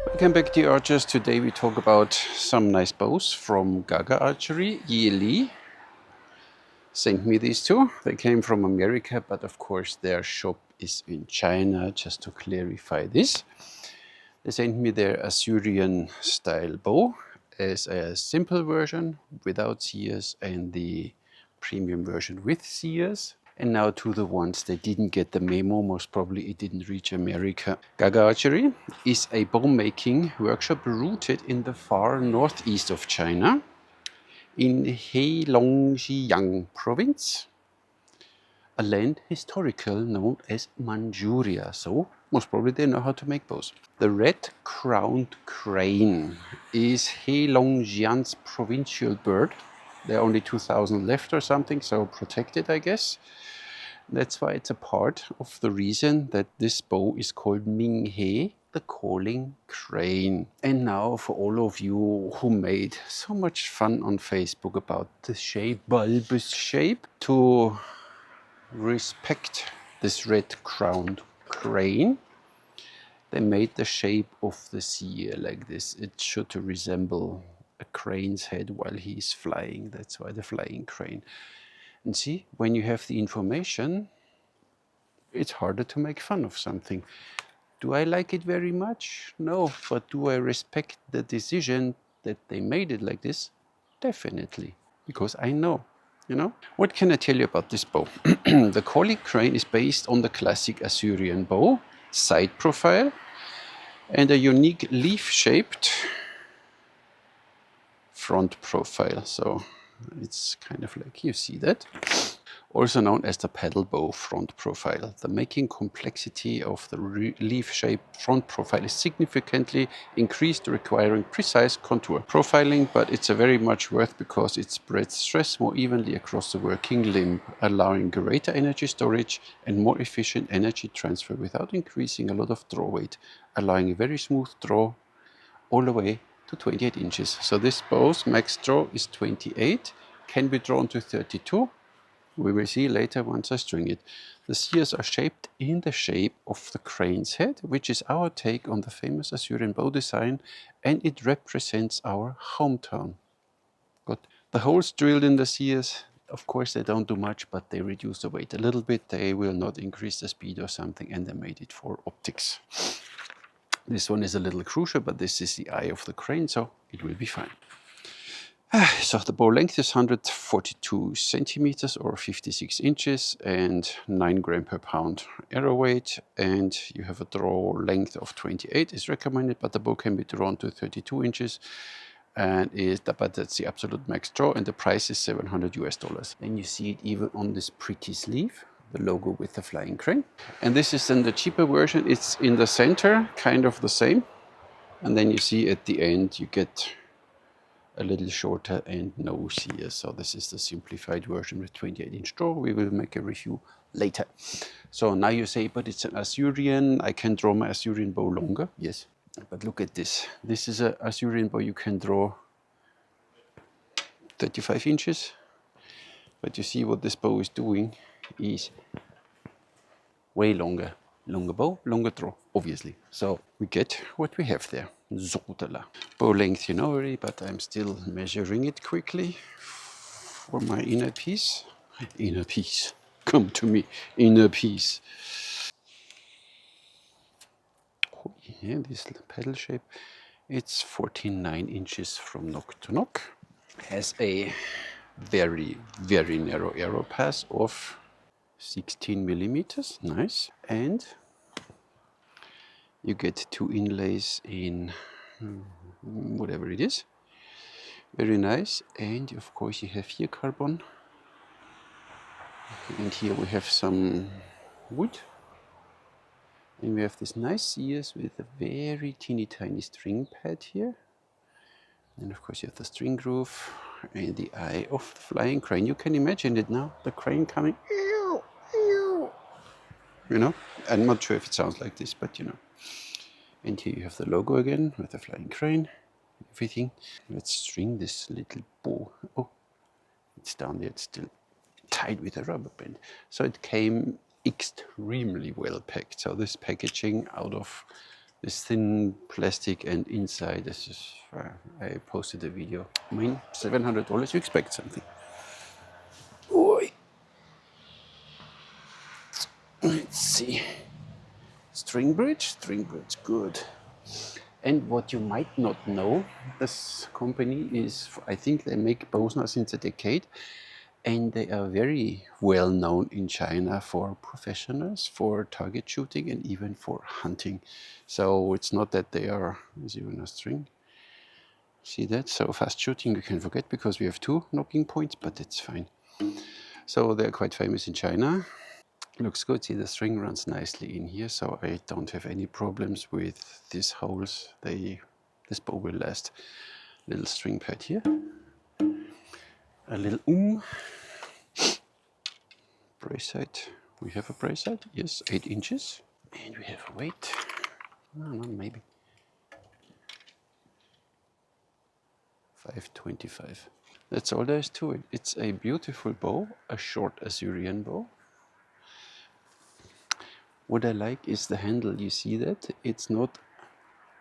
Welcome back, dear archers. Today we talk about some nice bows from Gaga Archery. Yi Li sent me these two. They came from America, but of course their shop is in China, just to clarify this. They sent me their Assyrian style bow as a simple version without sears and the premium version with sears. And now to the ones that didn't get the memo, most probably it didn't reach America. Gaga Archery is a bow making workshop rooted in the far northeast of China, in Heilongjiang province, a land historical known as Manchuria. So most probably they know how to make bows. The red-crowned crane is Heilongjiang's provincial bird. There are only 2,000 left or something, so protected, I guess. That's why it's a part of the reason that this bow is called Minghe, the calling crane. And now for all of you who made so much fun on Facebook about the shape, bulbous shape, to respect this red-crowned crane, they made the shape of the seer like this. It should resemble a crane's head while he's flying. That's why the flying crane. And see, when you have the information, it's harder to make fun of something. Do I like it very much? No, but do I respect the decision that they made it like this? Definitely, because I know, you know. What can I tell you about this bow? The calling crane is based on the classic Assyrian bow, side profile, and a unique leaf-shaped front profile. So it's kind of like, you see that? Also known as the paddle bow front profile. The making complexity of the leaf-shaped front profile is significantly increased, requiring precise contour profiling, but it's a very much worth because it spreads stress more evenly across the working limb, allowing greater energy storage and more efficient energy transfer without increasing a lot of draw weight, allowing a very smooth draw all the way to 28 inches. So this bow's max draw is 28, can be drawn to 32. We will see later once I string it. The sears are shaped in the shape of the crane's head, which is our take on the famous Assyrian bow design, and it represents our hometown. Got the holes drilled in the sears. Of course, they don't do much, but they reduce the weight a little bit. They will not increase the speed or something, and they made it for optics. This one is a little crucial, but this is the eye of the crane, so it will be fine. So the bow length is 142 centimeters or 56 inches and 9 grams per pound arrow weight, and you have a draw length of 28 is recommended, but the bow can be drawn to 32 inches, and but that's the absolute max draw, and the price is $700 US. Then you see it even on this pretty sleeve, the logo with the flying crane. And this is then the cheaper version. It's in the center, kind of the same, and then you see at the end you get a little shorter and no sears. So this is the simplified version with 28-inch draw. We will make a review later. So now you say, but it's an Assyrian, I can draw my Assyrian bow longer. Yes, but look at this. This is an Assyrian bow you can draw 35 inches. But you see what this bow is doing is way longer. Longer bow, longer draw, obviously. So we get what we have there. Zotala. Bow length you know already, but I'm still measuring it quickly for my inner piece. Inner piece. Come to me, inner piece. Oh, yeah, this pedal shape. It's 49 inches from nock to nock. Has a very, very narrow arrow pass of 16 millimeters. Nice. And you get 2 inlays in whatever it is. Very nice. And of course you have here carbon, and here we have some wood, and we have this nice sears with a very teeny tiny string pad here, and of course you have the string groove and the eye of the flying crane. You can imagine it now, the crane coming, you know. I'm not sure if it sounds like this, but you know. And here you have the logo again with the flying crane, everything. Let's string this little bow. Oh, it's down there, it's still tied with a rubber band. So it came extremely well packed. So this packaging out of this thin plastic, and inside this is, I posted a video. I mean, $700, you expect something. Oi. Let's see. String bridge, good. And what you might not know, this company is, I think they make bows now since a decade, and they are very well known in China for professionals, for target shooting, and even for hunting. So it's not that they are, there's even a string. See that? So fast shooting you can forget because we have 2 knocking points, but it's fine. So they're quite famous in China. Looks good. See, the string runs nicely in here, so I don't have any problems with these holes. This bow will last. Little string pad here. A little brace sight. We have a brace sight. Yes, 8 inches. And we have a weight. I don't know, maybe 525. That's all there is to it. It's a beautiful bow, a short Assyrian bow. What I like is the handle. You see that? It's not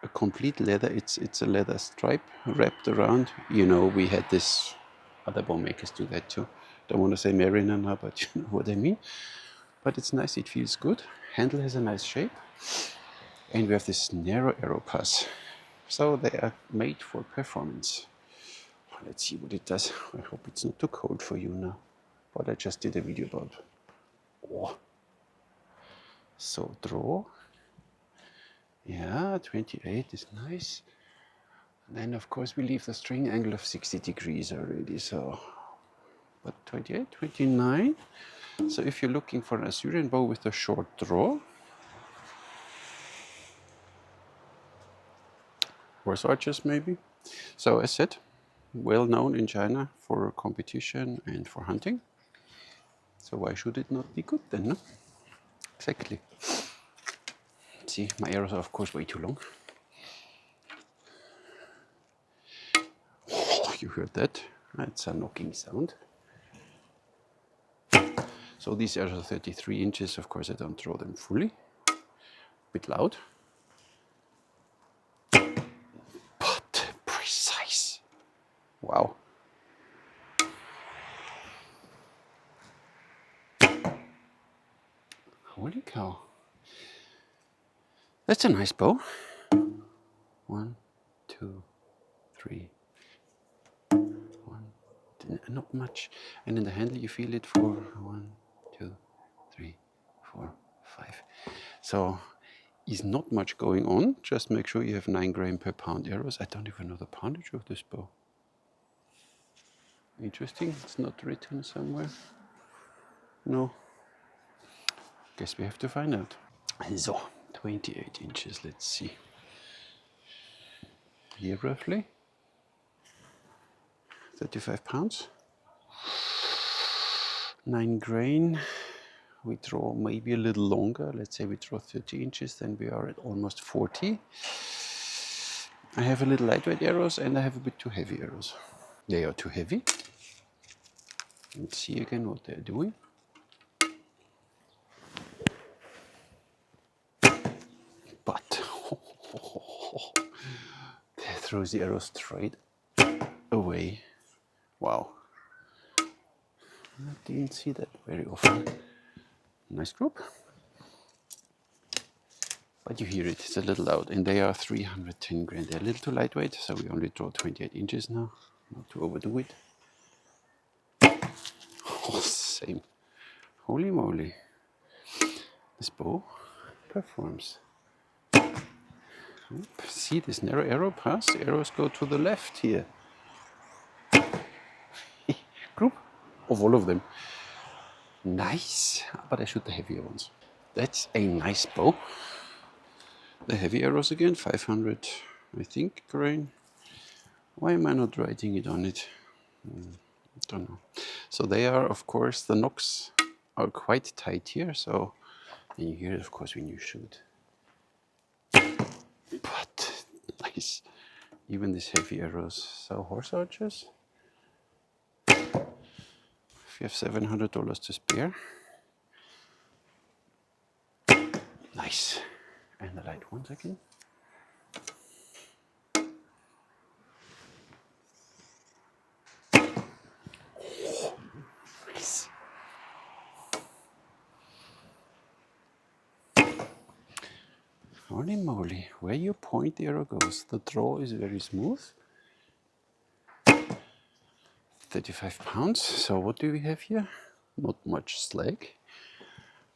a complete leather, it's a leather stripe wrapped around. You know, we had this, other bow makers do that too. Don't want to say Mariner now, but you know what I mean. But it's nice, it feels good. Handle has a nice shape. And we have this narrow arrow pass. So they are made for performance. Let's see what it does. I hope it's not too cold for you now. But I just did a video about. Oh. So draw. Yeah, 28 is nice. And then of course we leave the string angle of 60 degrees already, so, but 28, 29. So if you're looking for an Assyrian bow with a short draw, horse archers maybe. So as said, well known in China for competition and for hunting. So why should it not be good then, no? Exactly. See, my arrows are of course way too long. Oh, you heard that? That's a knocking sound. So these arrows are 33 inches. Of course I don't draw them fully. A bit loud. But precise. Wow. Holy cow. That's a nice bow. 1, 2, 3. 1, not much. And in the handle you feel it for 1, 2, 3, 4, 5. So is not much going on. Just make sure you have 9 grams per pound arrows. I don't even know the poundage of this bow. Interesting. It's not written somewhere. No. Guess we have to find out. So 28 inches. Let's see. Here roughly 35 pounds. 9 grain. We draw maybe a little longer. Let's say we draw 30 inches, then we are at almost 40. I have a little lightweight arrows and I have a bit too heavy arrows. They are too heavy. Let's see again what they're doing. But that throws the arrow straight away. Wow. I didn't see that very often. Nice group. But you hear it, it's a little loud. And they are 310 grain. They're a little too lightweight, so we only draw 28 inches now. Not to overdo it. Oh, same. Holy moly. This bow performs. See this narrow arrow pass? The arrows go to the left here. Group of all of them. Nice, but I shoot the heavier ones. That's a nice bow. The heavy arrows again, 500, I think, grain. Why am I not writing it on it? I don't know. So they are, of course, the knocks are quite tight here, so and you hear it, of course, when you shoot. But nice. Even these heavy arrows. So horse archers. If you have $700 to spare. Nice. And the light ones again. Holy moly, where you point the arrow goes. The draw is very smooth. 35 pounds. So what do we have here? Not much slack.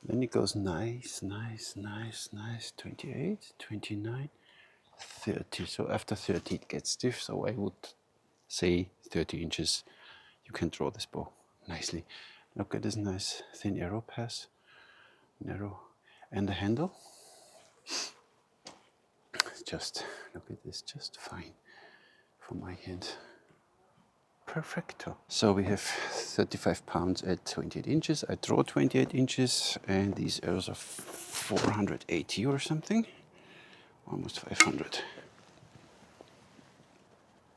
Then it goes nice, nice, nice, nice. 28, 29, 30. So after 30 it gets stiff. So I would say 30 inches. You can draw this bow nicely. Look at this nice thin arrow pass. Narrow. And the handle. Just, look at this, just fine for my hand. Perfecto. So we have 35 pounds at 28 inches. I draw 28 inches and these arrows are 480 or something. Almost 500.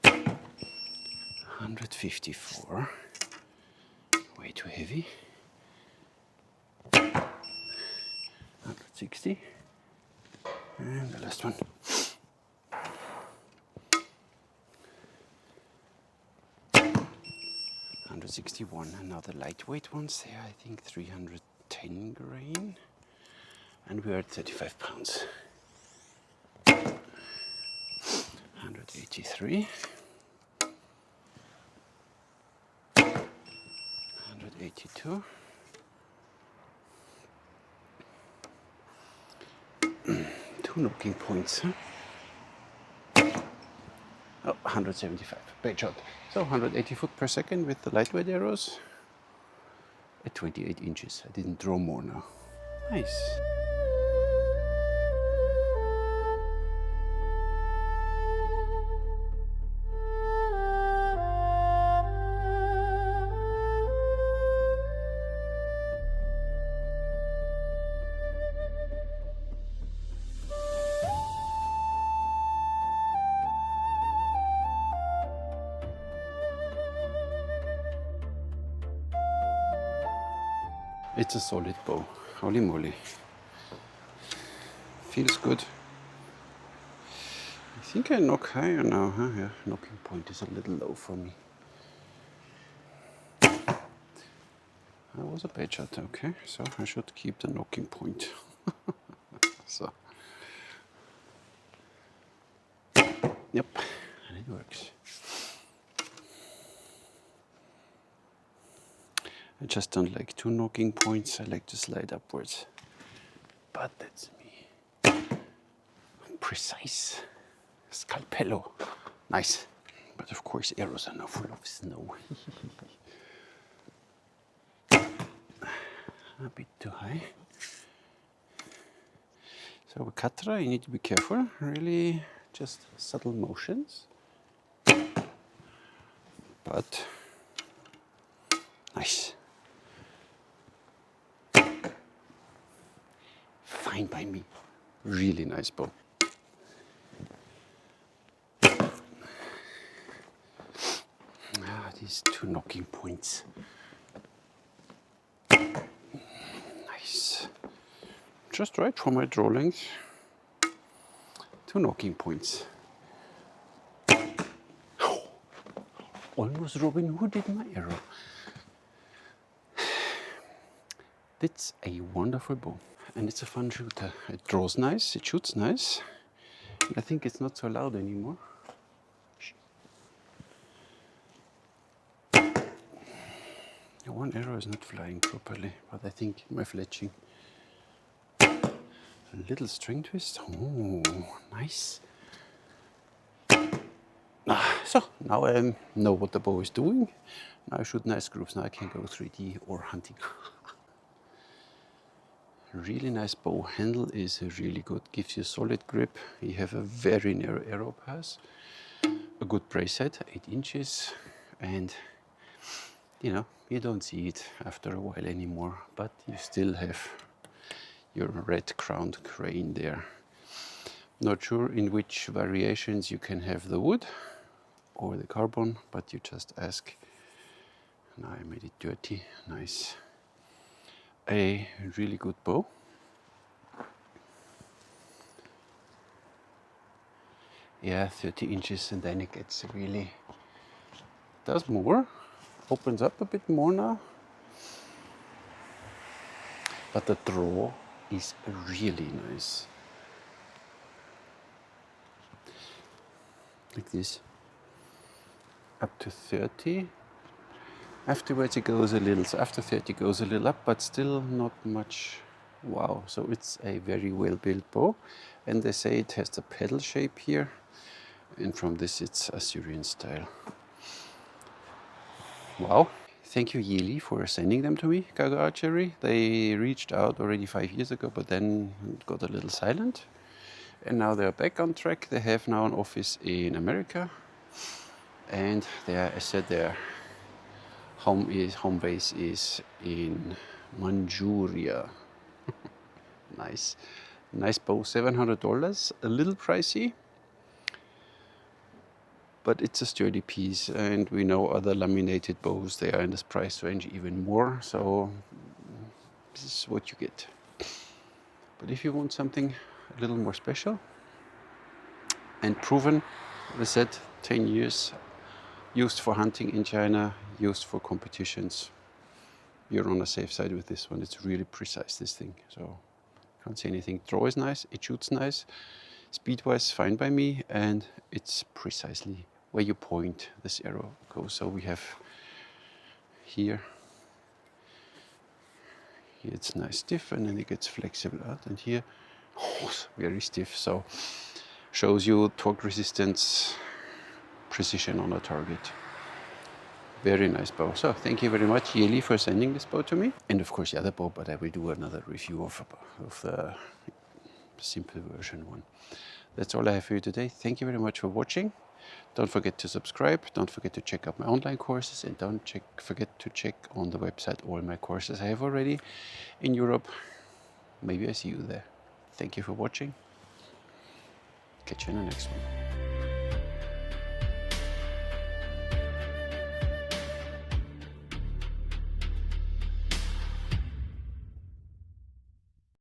154. Way too heavy. 160. And the last one. 161. Another lightweight ones there. I think 310 grain. And we are at 35 pounds. 183. 182. Two knocking points, huh? Oh, 175, bait shot. So 180 foot per second with the lightweight arrows at 28 inches. I didn't draw more now. Nice. It's a solid bow. Holy moly. Feels good. I think I knock higher now, huh? Yeah, knocking point is a little low for me. That was a bait shot, okay. So I should keep the knocking point. So. Yep, and it works. I just don't like two knocking points. I like to slide upwards. But that's me. Precise. Scalpello. Nice. But of course arrows are now full of snow. A bit too high. So with katra you need to be careful. Really just subtle motions. But nice. Fine by me. Really nice bow. These two knocking points. Nice. Just right for my draw length. Two knocking points. Almost Robin Hooded my arrow. It's a wonderful bow. And it's a fun shooter. It draws nice, it shoots nice. I think it's not so loud anymore. One arrow is not flying properly, but I think my fletching. A little string twist. Oh, nice. So now I know what the bow is doing. Now I shoot nice groups. Now I can go 3D or hunting. Really nice bow. Handle is really good. Gives you solid grip. You have a very narrow arrow pass. A good brace head, 8 inches, and you know, you don't see it after a while anymore, but you still have your red crowned crane there. Not sure in which variations you can have the wood or the carbon, but you just ask. Now I made it dirty. Nice. A really good bow. Yeah, 30 inches, and then it gets really, does more. Opens up a bit more now, but the draw is really nice. like this, up to 30. Afterwards it goes a little, so after 30 it goes a little up, but still not much. Wow, so it's a very well built bow, and they say it has the pedal shape here, and from this it's Assyrian style. Wow. Thank you, Yili, for sending them to me, Gaga Archery. They reached out already 5 years ago, but then got a little silent. And now they're back on track. They have now an office in America. And I said their home base is in Manchuria. Nice. Nice bow, $700, a little pricey. But it's a sturdy piece, and we know other laminated bows, they are in this price range even more, so this is what you get. But if you want something a little more special and proven, as I said, 10 years, used for hunting in China, used for competitions, you're on a safe side with this one. It's really precise, this thing, so can't say anything. Draw is nice, it shoots nice, speed-wise fine by me, and it's precisely where you point this arrow goes. So we have here it's nice stiff, and then it gets flexible out, and here very stiff. So shows you torque resistance, precision on a target. Very nice bow. So thank you very much, Yeli, for sending this bow to me, and of course the other bow, but I will do another review of the simple version one. That's all I have for you today. Thank you very much for watching. Don't forget to subscribe, don't forget to check out my online courses, and don't forget to check on the website all my courses I have already in Europe. Maybe I see you there. Thank you for watching. Catch you in the next one.